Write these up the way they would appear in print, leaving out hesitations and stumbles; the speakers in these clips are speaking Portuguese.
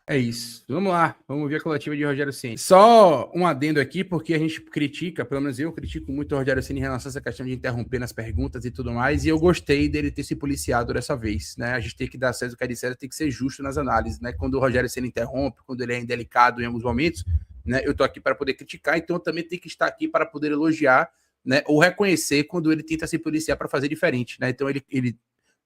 É isso. Vamos lá. Vamos ver a coletiva de Rogério Ceni. Só um adendo aqui, porque a gente critica, pelo menos eu critico muito o Rogério Ceni em relação a essa questão de interromper nas perguntas e tudo mais, e eu gostei dele ter se policiado dessa vez, né? A gente tem que dar César o que é de César, tem que ser justo nas análises, né? Quando o Rogério Ceni interrompe, quando ele é indelicado em alguns momentos, né? Eu tô aqui para poder criticar, então eu também tenho que estar aqui para poder elogiar, né? Ou reconhecer quando ele tenta se policiar para fazer diferente, né? Então ele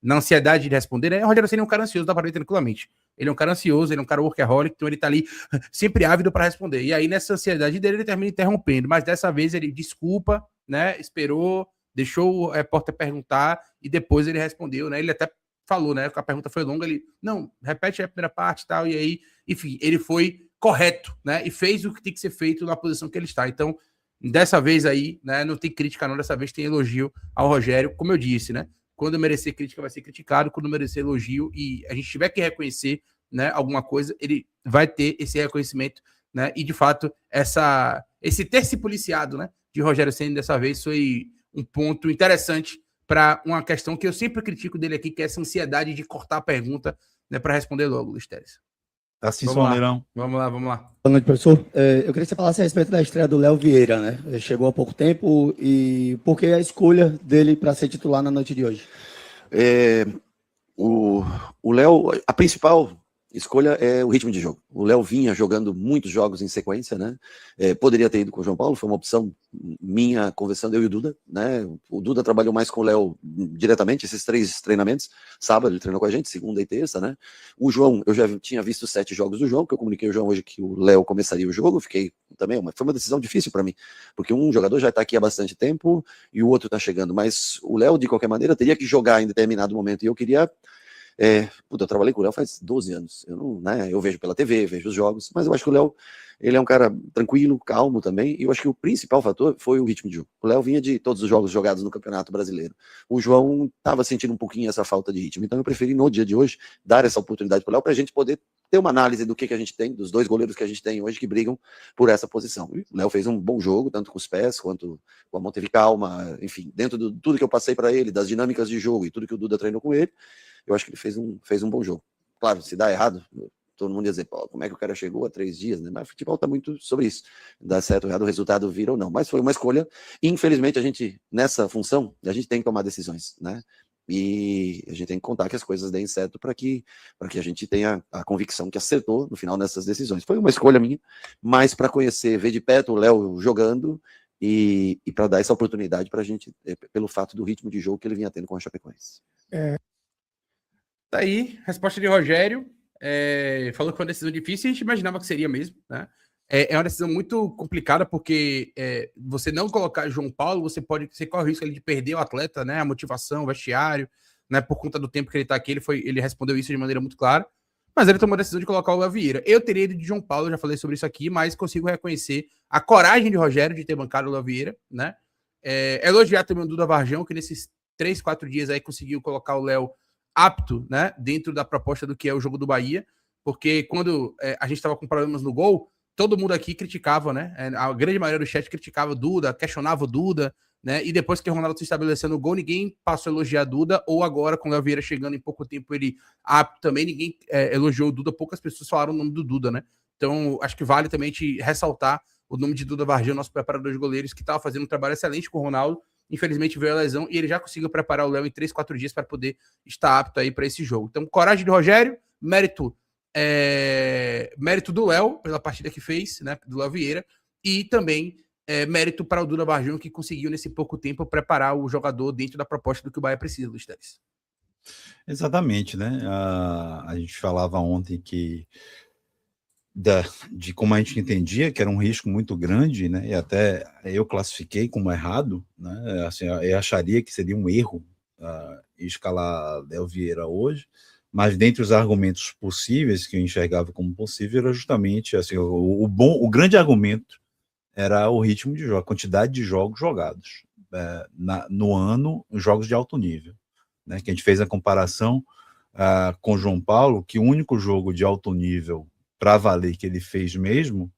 na ansiedade de responder, né? O Rogério Ceni é um cara ansioso, dá para ver tranquilamente. Ele é um cara ansioso, ele é um cara workaholic, então ele tá ali sempre ávido para responder. E aí, nessa ansiedade dele, ele termina interrompendo. Mas dessa vez ele desculpa, né? Esperou, deixou o repórter perguntar e depois ele respondeu, né? Ele até falou, né? Que a pergunta foi longa, ele, não, repete a primeira parte e tal. E aí, enfim, ele foi correto, né? E fez o que tem que ser feito na posição que ele está. Então, dessa vez aí, né? Não tem crítica, não. Dessa vez tem elogio ao Rogério, como eu disse, né? Quando merecer crítica, vai ser criticado. Quando merecer elogio e a gente tiver que reconhecer, né, alguma coisa, ele vai ter esse reconhecimento, né? E, de fato, esse ter se policiado, né, de Rogério Ceni dessa vez foi um ponto interessante para uma questão que eu sempre critico dele aqui, que é essa ansiedade de cortar a pergunta, né, para responder logo, Luiz Teres. Assim, Soneirão. Vamos lá. Boa noite, professor. Eu queria que você falasse a respeito da estreia do Léo Vieira, né? Ele chegou há pouco tempo e por que a escolha dele para ser titular na noite de hoje? O Léo, a principal escolha é o ritmo de jogo. O Léo vinha jogando muitos jogos em sequência, né? Poderia ter ido com o João Paulo, foi uma opção minha, conversando eu e o Duda, né? O Duda trabalhou mais com o Léo diretamente, esses 3 treinamentos. Sábado ele treinou com a gente, segunda e terça, né? O João, eu já tinha visto 7 jogos do João, que eu comuniquei ao João hoje que o Léo começaria o jogo, fiquei também, foi uma decisão difícil para mim, porque um jogador já está aqui há bastante tempo e o outro está chegando, mas o Léo, de qualquer maneira, teria que jogar em determinado momento, e eu queria... eu trabalhei com o Léo faz 12 anos. Eu vejo pela TV, vejo os jogos, mas eu acho que o Léo, ele é um cara tranquilo, calmo também, e eu acho que o principal fator foi o ritmo de jogo. O Léo vinha de todos os jogos jogados no Campeonato Brasileiro. O João estava sentindo um pouquinho essa falta de ritmo, então eu preferi no dia de hoje dar essa oportunidade para o Léo, para a gente poder ter uma análise do que a gente tem, dos 2 goleiros que a gente tem hoje que brigam por essa posição. E o Léo fez um bom jogo, tanto com os pés quanto com a mão teve calma, enfim, dentro de tudo que eu passei para ele, das dinâmicas de jogo e tudo que o Duda treinou com ele, eu acho que ele fez um bom jogo. Claro, se dá errado, todo mundo ia dizer, pô, como é que o cara chegou há 3 dias, né? Mas o futebol tá muito sobre isso. Dá certo ou errado, o resultado vira ou não. Mas foi uma escolha. Infelizmente, a gente, nessa função, a gente tem que tomar decisões, né? E a gente tem que contar que as coisas deem certo para que a gente tenha a convicção que acertou no final nessas decisões. Foi uma escolha minha, mas para conhecer, ver de perto o Léo jogando e para dar essa oportunidade para a gente, pelo fato do ritmo de jogo que ele vinha tendo com a Chapecoense. Tá aí, resposta de Rogério. Falou que foi uma decisão difícil, a gente imaginava que seria mesmo, né? É uma decisão muito complicada, porque você não colocar João Paulo, você corre o risco de perder o atleta, né? A motivação, o vestiário, né? Por conta do tempo que ele tá aqui, ele respondeu isso de maneira muito clara, mas ele tomou a decisão de colocar o Léo Vieira. Eu teria ido de João Paulo, já falei sobre isso aqui, mas consigo reconhecer a coragem de Rogério de ter bancado o Léo Vieira, né? Elogiar também o Duda Varjão, que nesses 3, 4 dias aí conseguiu colocar o Léo apto, né, dentro da proposta do que é o jogo do Bahia, porque quando a gente estava com problemas no gol, todo mundo aqui criticava, né, a grande maioria do chat criticava o Duda, questionava o Duda, né, e depois que o Ronaldo se estabeleceu no gol, ninguém passou a elogiar a Duda, ou agora com o Léo Vieira chegando em pouco tempo ele apto também, ninguém elogiou o Duda, poucas pessoas falaram o nome do Duda, né, então acho que vale também te ressaltar o nome de Duda Varjão, nosso preparador de goleiros, que estava fazendo um trabalho excelente com o Ronaldo. Infelizmente veio a lesão e ele já conseguiu preparar o Léo em 3, 4 dias para poder estar apto aí para esse jogo. Então, coragem de Rogério, mérito do Léo pela partida que fez, né, do Léo Vieira, e também mérito para o Duda Varjão, que conseguiu nesse pouco tempo preparar o jogador dentro da proposta do que o Bahia precisa, Luiz Teres. Exatamente, né? A gente falava ontem de como a gente entendia que era um risco muito grande, né? E até eu classifiquei como errado, né? Assim, eu acharia que seria um erro escalar Léo Vieira hoje, mas dentre os argumentos possíveis que eu enxergava como possível era justamente assim, o grande argumento era o ritmo de jogo, a quantidade de jogos jogados no ano, jogos de alto nível, né? Que a gente fez a comparação com João Paulo, que o único jogo de alto nível para valer que ele fez mesmo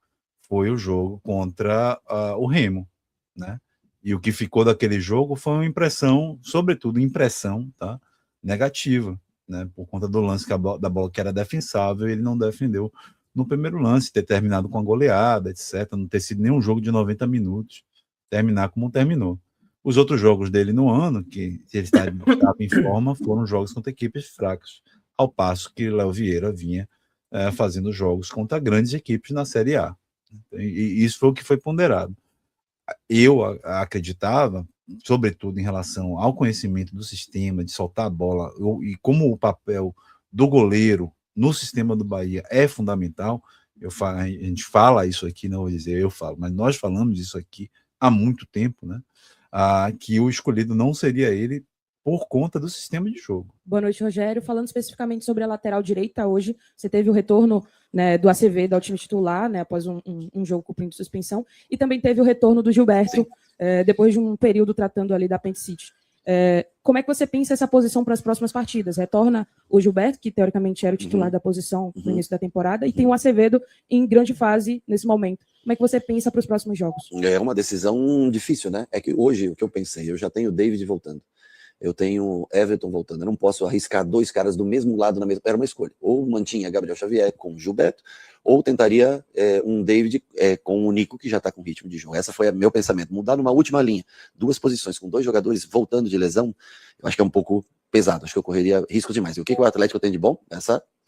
foi o jogo contra o Remo, né? E o que ficou daquele jogo foi uma impressão, sobretudo impressão, tá, negativa, né? Por conta do lance da bola que era defensável, ele não defendeu no primeiro lance, ter terminado com a goleada, etc. Não ter sido nenhum jogo de 90 minutos, terminar como terminou. Os outros jogos dele no ano, que ele estava em forma, foram jogos contra equipes fracas, ao passo que Léo Vieira vinha fazendo jogos contra grandes equipes na Série A. E isso foi o que foi ponderado. Eu acreditava, sobretudo em relação ao conhecimento do sistema, de soltar a bola, e como o papel do goleiro no sistema do Bahia é fundamental. A gente fala isso aqui, não vou dizer eu falo, mas nós falamos isso aqui há muito tempo, né? Que o escolhido não seria ele por conta do sistema de jogo. Boa noite, Rogério. Falando especificamente sobre a lateral direita, hoje você teve o retorno, né, do Acevedo ao time titular, né, após um jogo cumprindo suspensão, e também teve o retorno do Gilberto, depois de um período tratando ali da apendicite. Como é que você pensa essa posição para as próximas partidas? Retorna o Gilberto, que teoricamente era o titular da posição no início da temporada, e tem o Acevedo em grande fase nesse momento. Como é que você pensa para os próximos jogos? É uma decisão difícil, né? É que hoje, o que eu pensei, eu já tenho o David voltando, eu tenho Everton voltando, eu não posso arriscar dois caras do mesmo lado, era uma escolha, ou mantinha Gabriel Xavier com o Gilberto, ou tentaria um David com o Nico, que já está com ritmo de jogo. Essa foi o meu pensamento, mudar numa última linha, duas posições, com dois jogadores voltando de lesão, eu acho que é um pouco pesado, acho que eu correria risco demais. E o que o Atlético tem de bom?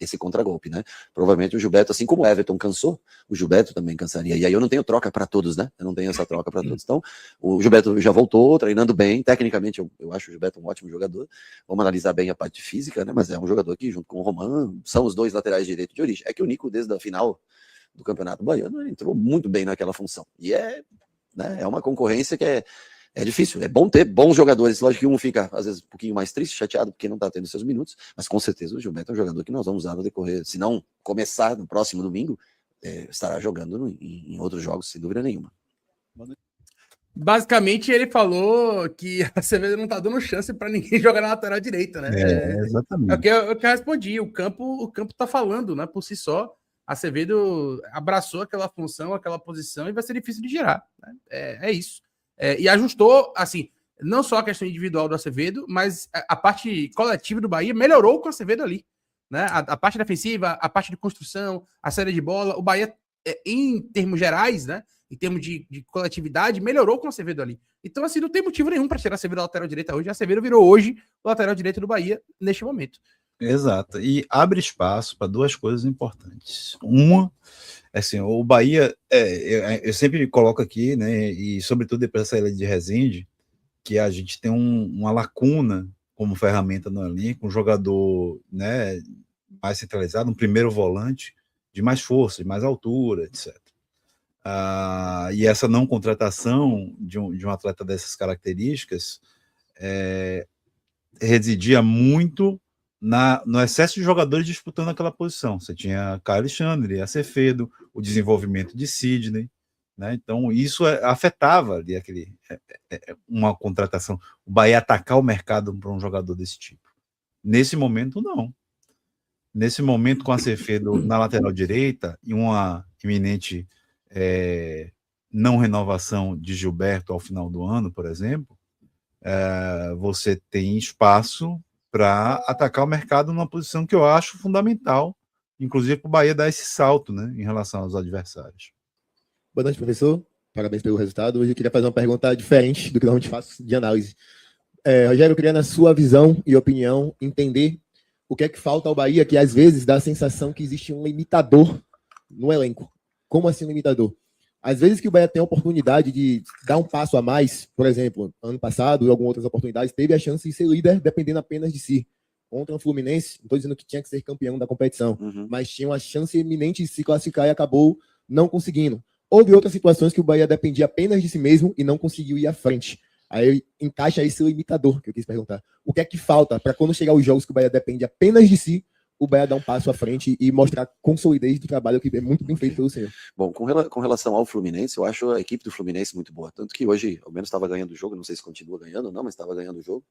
Esse contragolpe, né? Provavelmente o Gilberto, assim como o Everton cansou, o Gilberto também cansaria. E aí eu não tenho troca para todos, né? Eu não tenho essa troca para todos. Então, o Gilberto já voltou, treinando bem. Tecnicamente, eu acho o Gilberto um ótimo jogador. Vamos analisar bem a parte física, né? Mas é um jogador que, junto com o Roman, são os dois laterais direitos de origem. É que o Nico, desde a final do Campeonato Baiano, entrou muito bem naquela função. E é uma concorrência que é difícil, é bom ter bons jogadores. Lógico que um fica, às vezes, um pouquinho mais triste, chateado, porque não está tendo seus minutos, mas com certeza o Gilberto é um jogador que nós vamos usar no decorrer. Se não começar no próximo domingo, estará jogando em outros jogos, sem dúvida nenhuma. Basicamente, ele falou que a Acevedo não está dando chance para ninguém jogar na lateral direita, né? Exatamente. É o que eu respondi. O campo está falando, né? Por si só. A Acevedo abraçou aquela função, aquela posição, e vai ser difícil de girar. Né? É isso. E ajustou, assim, não só a questão individual do Acevedo, mas a parte coletiva do Bahia melhorou com o Acevedo ali. Né? A parte defensiva, a parte de construção, a saída de bola, o Bahia, em termos gerais, né? Em termos de coletividade, melhorou com o Acevedo ali. Então, assim, não tem motivo nenhum para tirar a Acevedo da lateral direita hoje. A Acevedo virou hoje o lateral direito do Bahia neste momento. Exato. E abre espaço para duas coisas importantes. Uma, assim, o Bahia, eu sempre coloco aqui, né, e sobretudo depois da saída de Rezende, que a gente tem uma lacuna como ferramenta no elenco, um jogador, né, mais centralizado, um primeiro volante de mais força, de mais altura, etc. E essa não contratação de um atleta dessas características residia muito no excesso de jogadores disputando aquela posição. Você tinha Caio Alexandre, Acevedo, o desenvolvimento de Sidney, né? Então isso afetava ali uma contratação, o Bahia atacar o mercado para um jogador desse tipo. Nesse momento, não. Nesse momento, com Acevedo na lateral direita e uma iminente não renovação de Gilberto ao final do ano, por exemplo, você tem espaço para atacar o mercado numa posição que eu acho fundamental, inclusive para o Bahia dar esse salto, né, em relação aos adversários. Boa noite, professor. Parabéns pelo resultado. Hoje eu queria fazer uma pergunta diferente do que normalmente faço de análise. Rogério, eu queria, na sua visão e opinião, entender o que é que falta ao Bahia, que às vezes dá a sensação que existe um limitador no elenco. Como assim um limitador? Às vezes que o Bahia tem a oportunidade de dar um passo a mais, por exemplo, ano passado, e algumas outras oportunidades, teve a chance de ser líder dependendo apenas de si. Contra o Fluminense, não estou dizendo que tinha que ser campeão da competição, mas tinha uma chance iminente de se classificar e acabou não conseguindo. Houve outras situações que o Bahia dependia apenas de si mesmo e não conseguiu ir à frente. Aí encaixa esse limitador que eu quis perguntar. O que é que falta para quando chegar os jogos que o Bahia depende apenas de si, o Bahia dar um passo à frente e mostrar consolidez do trabalho que é muito bem feito pelo senhor? Bom, com relação ao Fluminense, eu acho a equipe do Fluminense muito boa. Tanto que hoje, ao menos estava ganhando o jogo, não sei se continua ganhando ou não, mas estava ganhando o jogo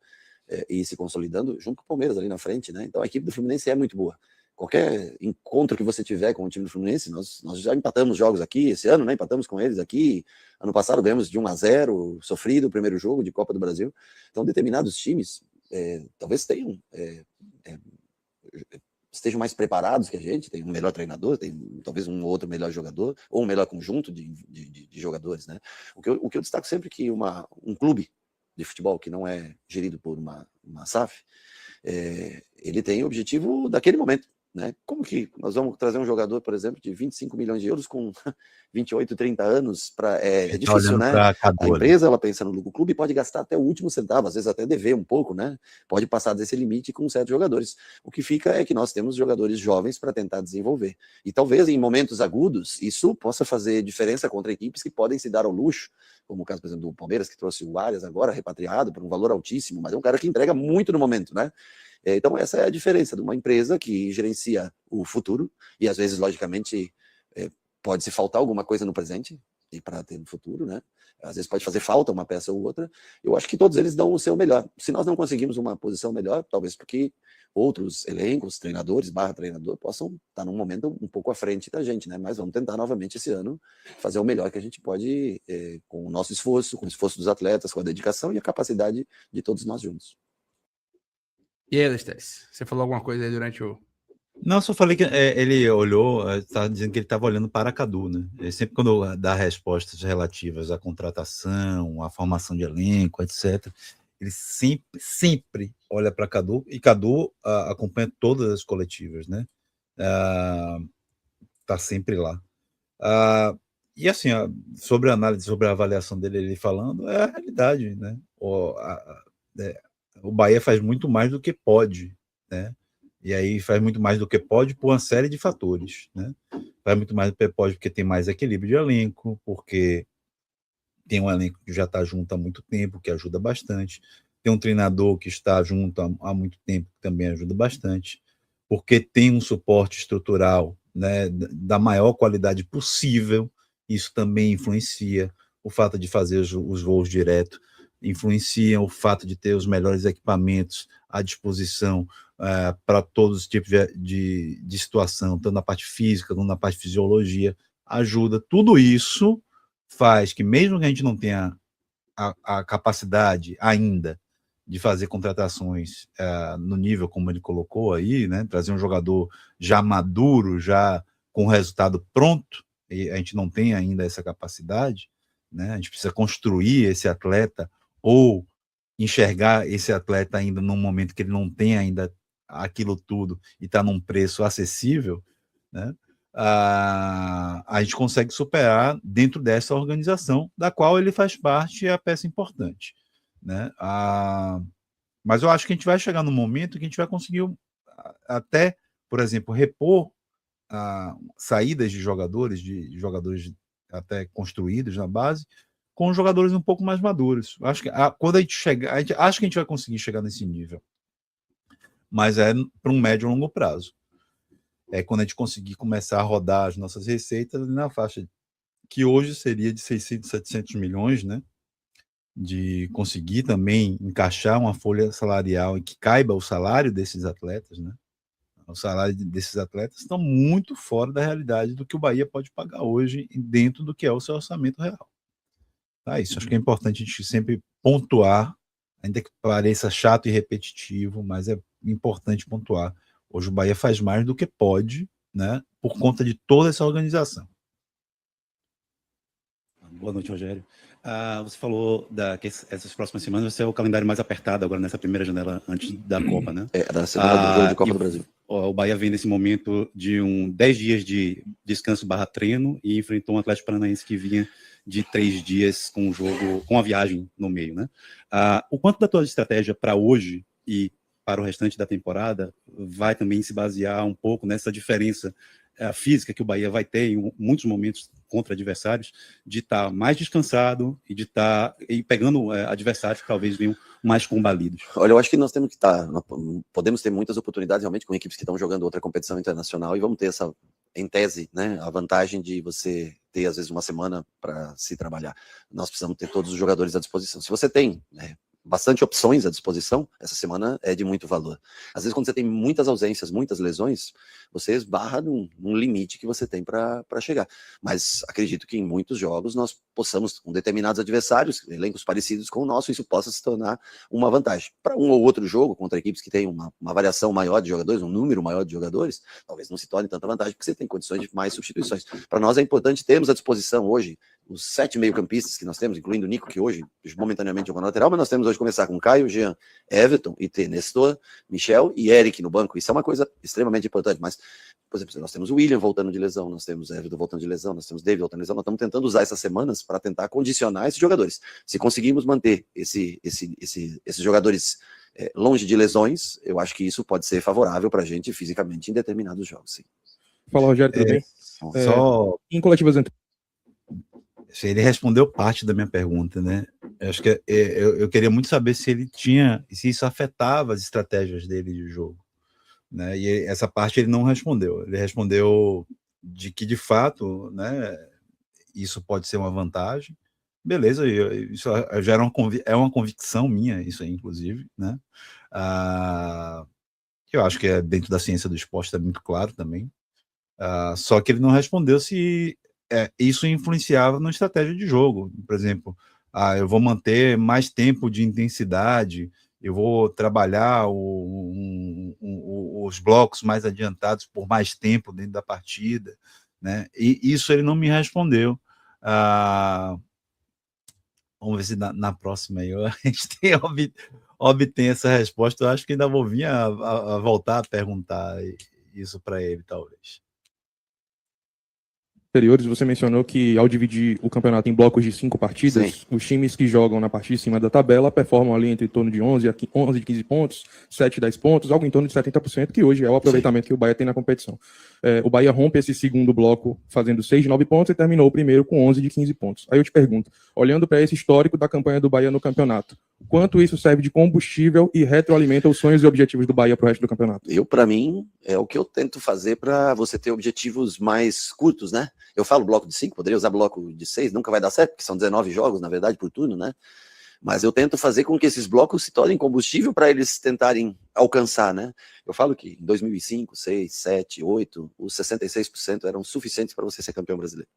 e se consolidando junto com o Palmeiras ali na frente, né? Então a equipe do Fluminense é muito boa. Qualquer encontro que você tiver com o time do Fluminense, nós já empatamos jogos aqui esse ano, né? Empatamos com eles aqui. Ano passado ganhamos de 1-0, sofrido o primeiro jogo de Copa do Brasil. Então determinados times talvez tenham estejam mais preparados que a gente, tem um melhor treinador, tem talvez um outro melhor jogador, ou um melhor conjunto de jogadores, né? O que eu destaco sempre é que um clube de futebol que não é gerido por uma SAF, ele tem o objetivo daquele momento, né? Como que nós vamos trazer um jogador, por exemplo, de 25 milhões de euros com 28, 30 anos? É difícil, né? A empresa, ela pensa no lucro, o clube pode gastar até o último centavo, às vezes até dever um pouco, né? Pode passar desse limite com certos jogadores. O que fica é que nós temos jogadores jovens para tentar desenvolver. E talvez em momentos agudos, isso possa fazer diferença contra equipes que podem se dar ao luxo, como o caso, por exemplo, do Palmeiras, que trouxe o Arias agora, repatriado, por um valor altíssimo, mas é um cara que entrega muito no momento, né? Então, essa é a diferença de uma empresa que gerencia o futuro, e às vezes, logicamente, pode se faltar alguma coisa no presente, e para ter no futuro, né? Às vezes pode fazer falta uma peça ou outra. Eu acho que todos eles dão o seu melhor. Se nós não conseguimos uma posição melhor, talvez porque outros elencos, treinadores, treinador, possam estar num momento um pouco à frente da gente, né? Mas vamos tentar novamente esse ano fazer o melhor que a gente pode com o nosso esforço, com o esforço dos atletas, com a dedicação e a capacidade de todos nós juntos. E aí, Lestes, você falou alguma coisa aí durante o... Não, só falei que ele olhou, estava dizendo que ele estava olhando para a Cadu, né? Ele sempre, quando dá respostas relativas à contratação, à formação de elenco, etc., ele sempre olha para a Cadu, e Cadu acompanha todas as coletivas, né? Está sempre lá. E assim, sobre a análise, sobre a avaliação dele, ele falando, é a realidade, né? O Bahia faz muito mais do que pode, né? E aí faz muito mais do que pode por uma série de fatores, né? Faz muito mais do que pode porque tem mais equilíbrio de elenco, porque tem um elenco que já está junto há muito tempo, que ajuda bastante. Tem um treinador que está junto há muito tempo, que também ajuda bastante. Porque tem um suporte estrutural, né, da maior qualidade possível, isso também influencia. O fato de fazer os voos direto influencia, o fato de ter os melhores equipamentos à disposição para todos os tipos de situação, tanto na parte física, tanto na parte de fisiologia, ajuda. Tudo isso faz que, mesmo que a gente não tenha a capacidade ainda de fazer contratações no nível como ele colocou aí, né, trazer um jogador já maduro, já com o resultado pronto, e a gente não tem ainda essa capacidade, né, a gente precisa construir esse atleta ou enxergar esse atleta ainda num momento que ele não tem ainda aquilo tudo e está num preço acessível, né, a gente consegue superar dentro dessa organização, da qual ele faz parte e é a peça importante, né? Mas eu acho que a gente vai chegar num momento que a gente vai conseguir até, por exemplo, repor saídas de jogadores até construídos na base, com jogadores um pouco mais maduros. Acho que quando a gente chegar, acho que a gente vai conseguir chegar nesse nível, mas é para um médio e longo prazo. É quando a gente conseguir começar a rodar as nossas receitas na faixa que hoje seria de 600, 700 milhões, né? De conseguir também encaixar uma folha salarial em que caiba o salário desses atletas, né? O salário desses atletas estão muito fora da realidade do que o Bahia pode pagar hoje dentro do que é o seu orçamento real. Tá, isso acho que é importante a gente sempre pontuar, ainda que pareça chato e repetitivo, mas é importante pontuar. Hoje o Bahia faz mais do que pode, né, por conta de toda essa organização. Boa noite, Rogério. Você falou que essas próximas semanas vai ser o calendário mais apertado agora nessa primeira janela antes da Copa, né? Da semana do jogo de Copa do Brasil. O Bahia vem nesse momento de 10 dias de descanso / treino e enfrentou um Atlético Paranaense que vinha de 3 dias com um jogo, com a viagem no meio, né? O quanto da tua estratégia para hoje e para o restante da temporada vai também se basear um pouco nessa diferença física que o Bahia vai ter em muitos momentos contra adversários, de estar mais descansado e de estar pegando adversários que talvez venham mais combalidos? Olha, eu acho que nós temos que podemos ter muitas oportunidades realmente com equipes que estão jogando outra competição internacional e vamos ter essa, em tese, né, a vantagem de você ter às vezes uma semana para se trabalhar. Nós precisamos ter todos os jogadores à disposição. Se você tem bastante opções à disposição, essa semana é de muito valor. Às vezes, quando você tem muitas ausências, muitas lesões, você esbarra num limite que você tem para chegar. Mas acredito que em muitos jogos nós possamos, com determinados adversários, elencos parecidos com o nosso, isso possa se tornar uma vantagem. Para um ou outro jogo, contra equipes que têm uma variação maior de jogadores, um número maior de jogadores, talvez não se torne tanta vantagem, porque você tem condições de mais substituições. Para nós é importante termos à disposição hoje os 7 meio-campistas que nós temos, incluindo o Nico, que hoje, momentaneamente, jogou na lateral, mas nós temos hoje começar com Caio, Jean, Everton, e ter Nestor, Michel e Eric no banco. Isso é uma coisa extremamente importante, mas, por exemplo, nós temos o William voltando de lesão, nós temos Everton voltando de lesão, nós temos David voltando de lesão, nós estamos tentando usar essas semanas para tentar condicionar esses jogadores. Se conseguirmos manter esses jogadores longe de lesões, eu acho que isso pode ser favorável para a gente fisicamente em determinados jogos, sim. Fala, Rogério, tudo bem? Só... Em coletivas Ele respondeu parte da minha pergunta, né? Eu acho que eu queria muito saber se ele tinha, se isso afetava as estratégias dele de jogo, né? E essa parte ele não respondeu. Ele respondeu de que, de fato, né, isso pode ser uma vantagem. Beleza, isso já é uma convicção minha, isso aí, inclusive, né? Eu acho que dentro da ciência do esporte está muito claro também. Só que ele não respondeu se isso influenciava na estratégia de jogo. Por exemplo, eu vou manter mais tempo de intensidade, eu vou trabalhar os blocos mais adiantados por mais tempo dentro da partida, né? E isso ele não me respondeu. Vamos ver se na próxima aí a gente obtém essa resposta. Eu acho que ainda vou vir a voltar a perguntar isso para ele, talvez. anteriores, você mencionou que ao dividir o campeonato em blocos de 5 partidas, Sim. os times que jogam na parte de cima da tabela performam ali entre torno de 11 a 15 pontos, 7 a 10 pontos, algo em torno de 70%, que hoje é o aproveitamento que o Bahia tem na competição. O Bahia rompe esse segundo bloco fazendo 6 de 9 pontos e terminou o primeiro com 11 de 15 pontos. Aí eu te pergunto, olhando para esse histórico da campanha do Bahia no campeonato, quanto isso serve de combustível e retroalimenta os sonhos e objetivos do Bahia para o resto do campeonato? Para mim, é o que eu tento fazer para você ter objetivos mais curtos, né? Eu falo bloco de 5, poderia usar bloco de 6, nunca vai dar certo, porque são 19 jogos, na verdade, por turno, né? Mas eu tento fazer com que esses blocos se tornem combustível para eles tentarem alcançar, né? Eu falo que em 2005, 6, 7, 8, os 66% eram suficientes para você ser campeão brasileiro.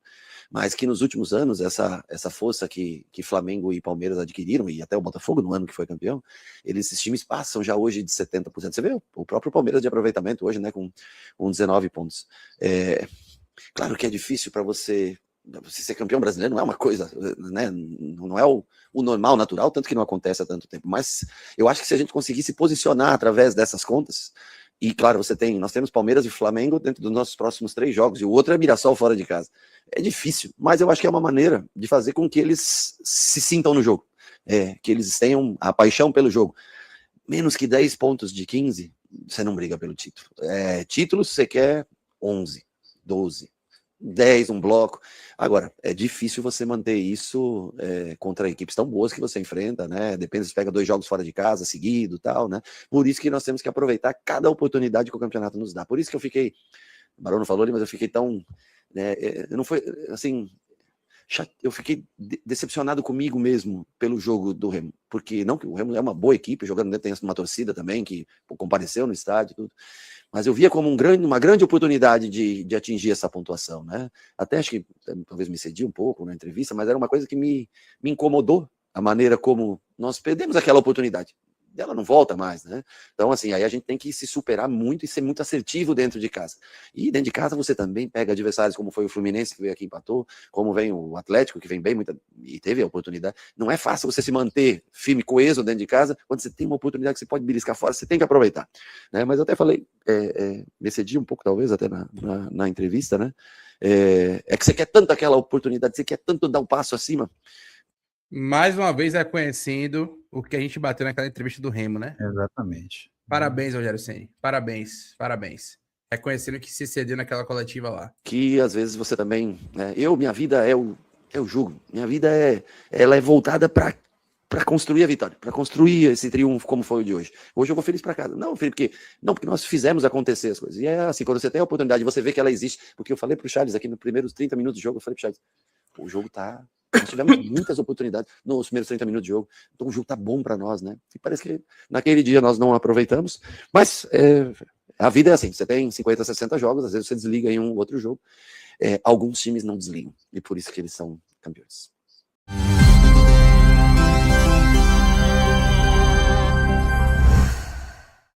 Mas que nos últimos anos, essa força que Flamengo e Palmeiras adquiriram, e até o Botafogo no ano que foi campeão, esses times passam já hoje de 70%. Você vê o próprio Palmeiras de aproveitamento hoje, né, com 19 pontos. Claro que é difícil para você ser campeão brasileiro, não é uma coisa, né, não é o normal, natural, tanto que não acontece há tanto tempo. Mas eu acho que se a gente conseguir se posicionar através dessas contas, e claro, nós temos Palmeiras e Flamengo dentro dos nossos próximos 3 jogos, e o outro é Mirassol fora de casa. É difícil, mas eu acho que é uma maneira de fazer com que eles se sintam no jogo, que eles tenham a paixão pelo jogo. Menos que 10 pontos de 15, você não briga pelo título. Títulos você quer 11, 12, 10, um bloco. Agora, é difícil você manter isso contra equipes tão boas que você enfrenta, né? Depende se pega 2 jogos fora de casa, seguido, tal, né? Por isso que nós temos que aproveitar cada oportunidade que o campeonato nos dá. Por isso que eu fiquei, o Barão não falou ali, mas eu fiquei tão, né? Não foi, assim, eu fiquei decepcionado comigo mesmo pelo jogo do Remo, porque não que o Remo é uma boa equipe, jogando dentro, tem uma torcida também que compareceu no estádio, tudo. Mas eu via como uma grande oportunidade de atingir essa pontuação, né? Até acho que talvez me cedi um pouco na entrevista, mas era uma coisa que me incomodou, a maneira como nós perdemos aquela oportunidade. Ela não volta mais, né? Então, assim, aí a gente tem que se superar muito e ser muito assertivo dentro de casa. E dentro de casa você também pega adversários como foi o Fluminense, que veio aqui e empatou, como vem o Atlético, que vem bem e teve a oportunidade. Não é fácil você se manter firme, coeso dentro de casa, quando você tem uma oportunidade que você pode beliscar fora, você tem que aproveitar, né? Mas eu até falei, me cedi um pouco talvez até na entrevista, né? É que você quer tanto aquela oportunidade, você quer tanto dar um passo acima. Mais uma vez reconhecendo o que a gente bateu naquela entrevista do Remo, né? Exatamente. Parabéns, Rogério Ceni. Parabéns. Reconhecendo que se cedeu naquela coletiva lá. Que às vezes você também, né? Minha vida é o jogo. Minha vida ela é voltada para construir a vitória, para construir esse triunfo como foi o de hoje. Hoje eu vou feliz para casa. Não, Felipe, porque nós fizemos acontecer as coisas. E é assim, quando você tem a oportunidade, você vê que ela existe. Porque eu falei pro Charles aqui nos primeiros 30 minutos de jogo, eu falei pro Charles, o jogo tá... Nós tivemos muitas oportunidades nos primeiros 30 minutos de jogo, então o jogo tá bom para nós, né? E parece que naquele dia nós não aproveitamos, mas a vida é assim, você tem 50, 60 jogos, às vezes você desliga em um outro jogo, alguns times não desligam, e por isso que eles são campeões. Valeu.